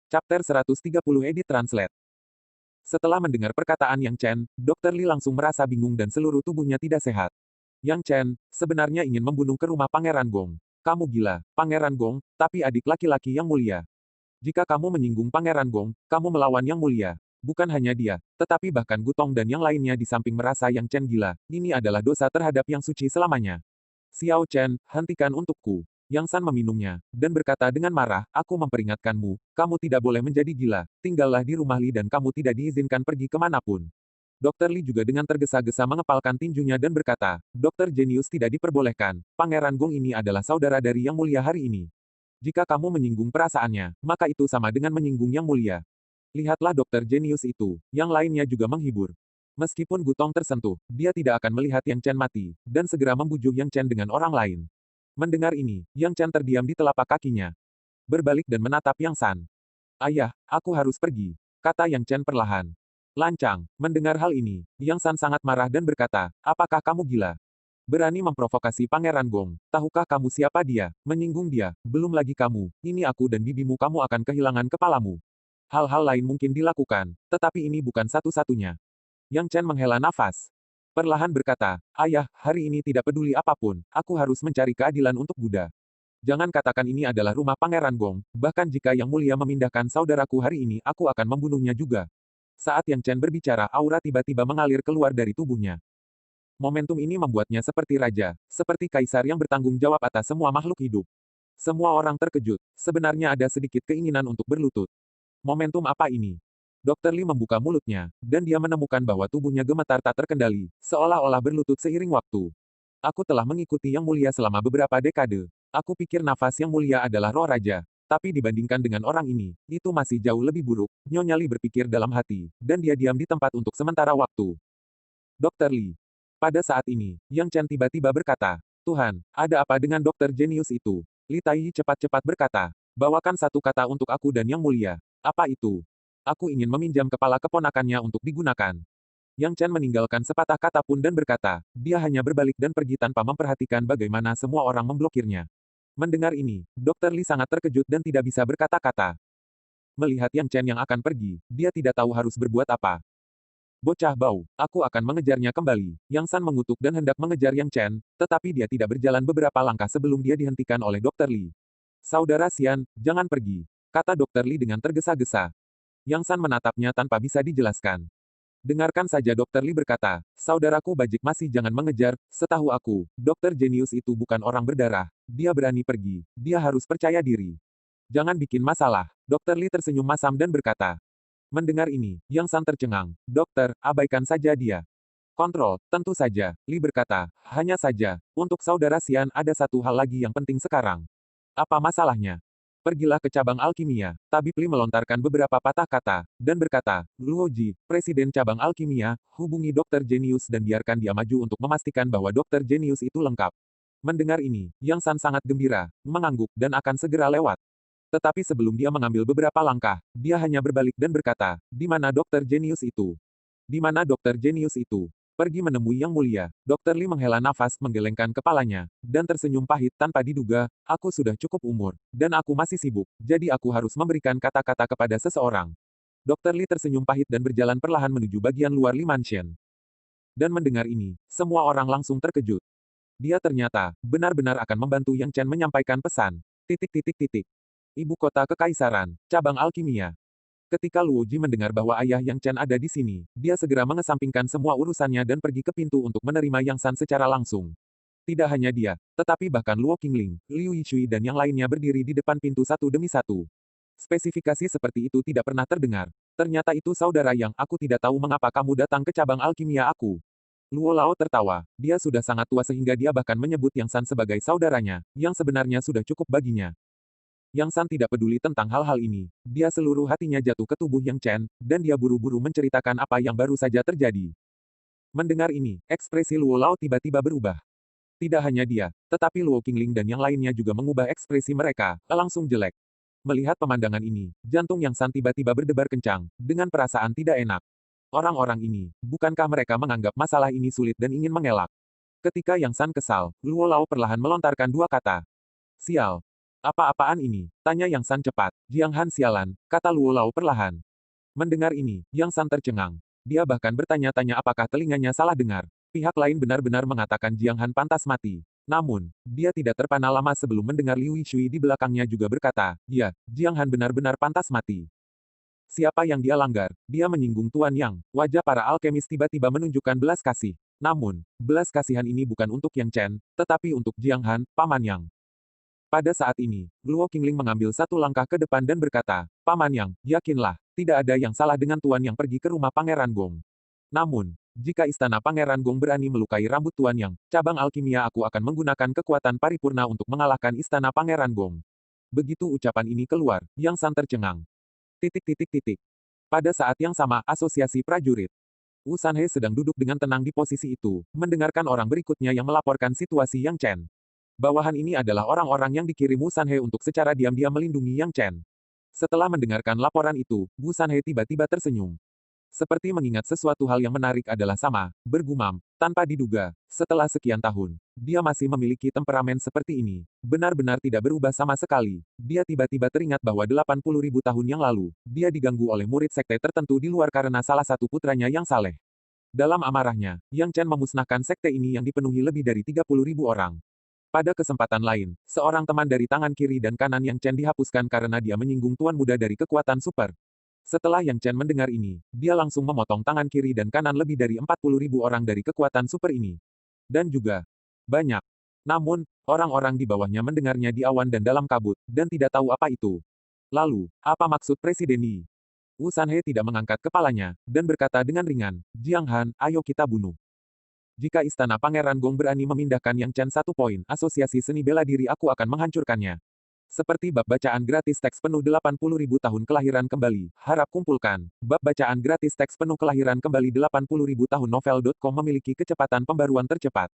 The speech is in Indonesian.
Chapter 130 Edit Translate. Setelah mendengar perkataan Yang Chen, Dr. Li langsung merasa bingung dan seluruh tubuhnya tidak sehat. Yang Chen, sebenarnya ingin membunuh ke rumah Pangeran Gong. Kamu gila, Pangeran Gong, tapi adik laki-laki yang mulia. Jika kamu menyinggung Pangeran Gong, kamu melawan Yang Mulia. Bukan hanya dia, tetapi bahkan Gutong dan yang lainnya di samping merasa Yang Chen gila. Ini adalah dosa terhadap Yang Suci selamanya. Xiao Chen, hentikan untukku. Yang San meminumnya, dan berkata dengan marah, aku memperingatkanmu, kamu tidak boleh menjadi gila, tinggallah di rumah Li dan kamu tidak diizinkan pergi kemanapun. Dr. Li juga dengan tergesa-gesa mengepalkan tinjunya dan berkata, Dokter Jenius tidak diperbolehkan, Pangeran Gong ini adalah saudara dari Yang Mulia hari ini. Jika kamu menyinggung perasaannya, maka itu sama dengan menyinggung Yang Mulia. Lihatlah Dokter Jenius itu, yang lainnya juga menghibur. Meskipun Gutong tersentuh, dia tidak akan melihat Yang Chen mati, dan segera membujuk Yang Chen dengan orang lain. Mendengar ini, Yang Chen terdiam di telapak kakinya. Berbalik dan menatap Yang San. Ayah, aku harus pergi, kata Yang Chen perlahan. Lancang, mendengar hal ini, Yang San sangat marah dan berkata, apakah kamu gila? Berani memprovokasi Pangeran Gong, tahukah kamu siapa dia? Menyinggung dia, belum lagi kamu, ini aku dan bibimu kamu akan kehilangan kepalamu. Hal-hal lain mungkin dilakukan, tetapi ini bukan satu-satunya. Yang Chen menghela nafas. Perlahan berkata, ayah, hari ini tidak peduli apapun, aku harus mencari keadilan untuk Buddha. Jangan katakan ini adalah rumah Pangeran Gong, bahkan jika Yang Mulia memindahkan saudaraku hari ini, aku akan membunuhnya juga. Saat Yang Chen berbicara, aura tiba-tiba mengalir keluar dari tubuhnya. Momentum ini membuatnya seperti raja, seperti kaisar yang bertanggung jawab atas semua makhluk hidup. Semua orang terkejut, sebenarnya ada sedikit keinginan untuk berlutut. Momentum apa ini? Dr. Li membuka mulutnya, dan dia menemukan bahwa tubuhnya gemetar tak terkendali, seolah-olah berlutut seiring waktu. Aku telah mengikuti Yang Mulia selama beberapa dekade. Aku pikir nafas Yang Mulia adalah roh raja. Tapi dibandingkan dengan orang ini, itu masih jauh lebih buruk, Nyonya Li berpikir dalam hati, dan dia diam di tempat untuk sementara waktu. Dr. Li. Pada saat ini, Yang Chen tiba-tiba berkata, Tuhan, ada apa dengan dokter jenius itu? Li Taiyi cepat-cepat berkata, bawakan satu kata untuk aku dan Yang Mulia. Apa itu? Aku ingin meminjam kepala keponakannya untuk digunakan. Yang Chen meninggalkan sepatah kata pun dan berkata, dia hanya berbalik dan pergi tanpa memperhatikan bagaimana semua orang memblokirnya. Mendengar ini, Dr. Li sangat terkejut dan tidak bisa berkata-kata. Melihat Yang Chen yang akan pergi, dia tidak tahu harus berbuat apa. Bocah bau, aku akan mengejarnya kembali. Yang San mengutuk dan hendak mengejar Yang Chen, tetapi dia tidak berjalan beberapa langkah sebelum dia dihentikan oleh Dr. Li. Saudara Xian, jangan pergi, kata Dr. Li dengan tergesa-gesa. Yang San menatapnya tanpa bisa dijelaskan. Dengarkan saja Dr. Li berkata, saudaraku Bajik masih jangan mengejar, setahu aku, Dokter Jenius itu bukan orang berdarah, dia berani pergi, dia harus percaya diri. Jangan bikin masalah, Dr. Li tersenyum masam dan berkata. Mendengar ini, Yang San tercengang, dokter, abaikan saja dia. Kontrol, tentu saja, Li berkata, hanya saja, untuk saudara Xian ada satu hal lagi yang penting sekarang. Apa masalahnya? Pergilah ke cabang alkimia. Tabib Li melontarkan beberapa patah kata, dan berkata, Luoji, Presiden Cabang Alkimia, hubungi Dokter Jenius dan biarkan dia maju untuk memastikan bahwa Dokter Jenius itu lengkap. Mendengar ini, Yang San sangat gembira, mengangguk, dan akan segera lewat. Tetapi sebelum dia mengambil beberapa langkah, dia hanya berbalik dan berkata, di mana Dokter Jenius itu? Di mana Dokter Jenius itu? Pergi menemui Yang Mulia. Dr. Li menghela nafas, menggelengkan kepalanya, dan tersenyum pahit tanpa diduga, aku sudah cukup umur, dan aku masih sibuk, jadi aku harus memberikan kata-kata kepada seseorang. Dr. Li tersenyum pahit dan berjalan perlahan menuju bagian luar Li Mansion. Dan mendengar ini, semua orang langsung terkejut. Dia ternyata, benar-benar akan membantu Yang Chen menyampaikan pesan. Ibu kota kekaisaran, cabang alkimia. Ketika Luo Ji mendengar bahwa ayah Yang Chen ada di sini, dia segera mengesampingkan semua urusannya dan pergi ke pintu untuk menerima Yang San secara langsung. Tidak hanya dia, tetapi bahkan Luo Qingling, Liu Yichui dan yang lainnya berdiri di depan pintu satu demi satu. Spesifikasi seperti itu tidak pernah terdengar. Ternyata itu saudara Yang, aku tidak tahu mengapa kamu datang ke cabang alkimia aku. Luo Lao tertawa, dia sudah sangat tua sehingga dia bahkan menyebut Yang San sebagai saudaranya, yang sebenarnya sudah cukup baginya. Yang San tidak peduli tentang hal-hal ini. Dia seluruh hatinya jatuh ke tubuh Yang Chen, dan dia buru-buru menceritakan apa yang baru saja terjadi. Mendengar ini, ekspresi Luo Lao tiba-tiba berubah. Tidak hanya dia, tetapi Luo Qingling dan yang lainnya juga mengubah ekspresi mereka, langsung jelek. Melihat pemandangan ini, jantung Yang San tiba-tiba berdebar kencang, dengan perasaan tidak enak. Orang-orang ini, bukankah mereka menganggap masalah ini sulit dan ingin mengelak? Ketika Yang San kesal, Luo Lao perlahan melontarkan dua kata. Sial. Apa-apaan ini? Tanya Yang San cepat. Jiang Han sialan, kata Luo Lao perlahan. Mendengar ini, Yang San tercengang. Dia bahkan bertanya-tanya apakah telinganya salah dengar. Pihak lain benar-benar mengatakan Jiang Han pantas mati. Namun, dia tidak terpana lama sebelum mendengar Liu Yishui di belakangnya juga berkata, ya, Jiang Han benar-benar pantas mati. Siapa yang dia langgar? Dia menyinggung Tuan Yang. Wajah para alkemis tiba-tiba menunjukkan belas kasih. Namun, belas kasihan ini bukan untuk Yang Chen, tetapi untuk Jiang Han, Paman Yang. Pada saat ini, Luo Qingling mengambil satu langkah ke depan dan berkata, Paman Yang, yakinlah, tidak ada yang salah dengan Tuan Yang pergi ke rumah Pangeran Gong. Namun, jika istana Pangeran Gong berani melukai rambut Tuan Yang, cabang alkimia aku akan menggunakan kekuatan paripurna untuk mengalahkan istana Pangeran Gong. Begitu ucapan ini keluar, Yang San tercengang. Pada saat yang sama, asosiasi prajurit. Wu Sanhe sedang duduk dengan tenang di posisi itu, mendengarkan orang berikutnya yang melaporkan situasi Yang Chen. Bawahan ini adalah orang-orang yang dikirim Wu Sanhe untuk secara diam-diam melindungi Yang Chen. Setelah mendengarkan laporan itu, Wu Sanhe tiba-tiba tersenyum. Seperti mengingat sesuatu hal yang menarik adalah sama, bergumam, tanpa diduga, setelah sekian tahun, dia masih memiliki temperamen seperti ini. Benar-benar tidak berubah sama sekali. Dia tiba-tiba teringat bahwa 80.000 tahun yang lalu, dia diganggu oleh murid sekte tertentu di luar karena salah satu putranya yang saleh. Dalam amarahnya, Yang Chen memusnahkan sekte ini yang dipenuhi lebih dari 30.000 orang. Pada kesempatan lain, seorang teman dari tangan kiri dan kanan Yang Chen dihapuskan karena dia menyinggung tuan muda dari kekuatan super. Setelah Yang Chen mendengar ini, dia langsung memotong tangan kiri dan kanan lebih dari 40.000 orang dari kekuatan super ini. Dan juga, banyak. Namun, orang-orang di bawahnya mendengarnya di awan dan dalam kabut, dan tidak tahu apa itu. Lalu, apa maksud Presiden Yi? Wu Sanhe tidak mengangkat kepalanya, dan berkata dengan ringan, Jiang Han, ayo kita bunuh. Jika istana Pangeran Gong berani memindahkan Yang Chen 1 poin, asosiasi seni bela diri aku akan menghancurkannya. Seperti bab bacaan gratis teks penuh 80.000 tahun kelahiran kembali, harap kumpulkan. Bab bacaan gratis teks penuh kelahiran kembali 80.000 tahun novel.com memiliki kecepatan pembaruan tercepat.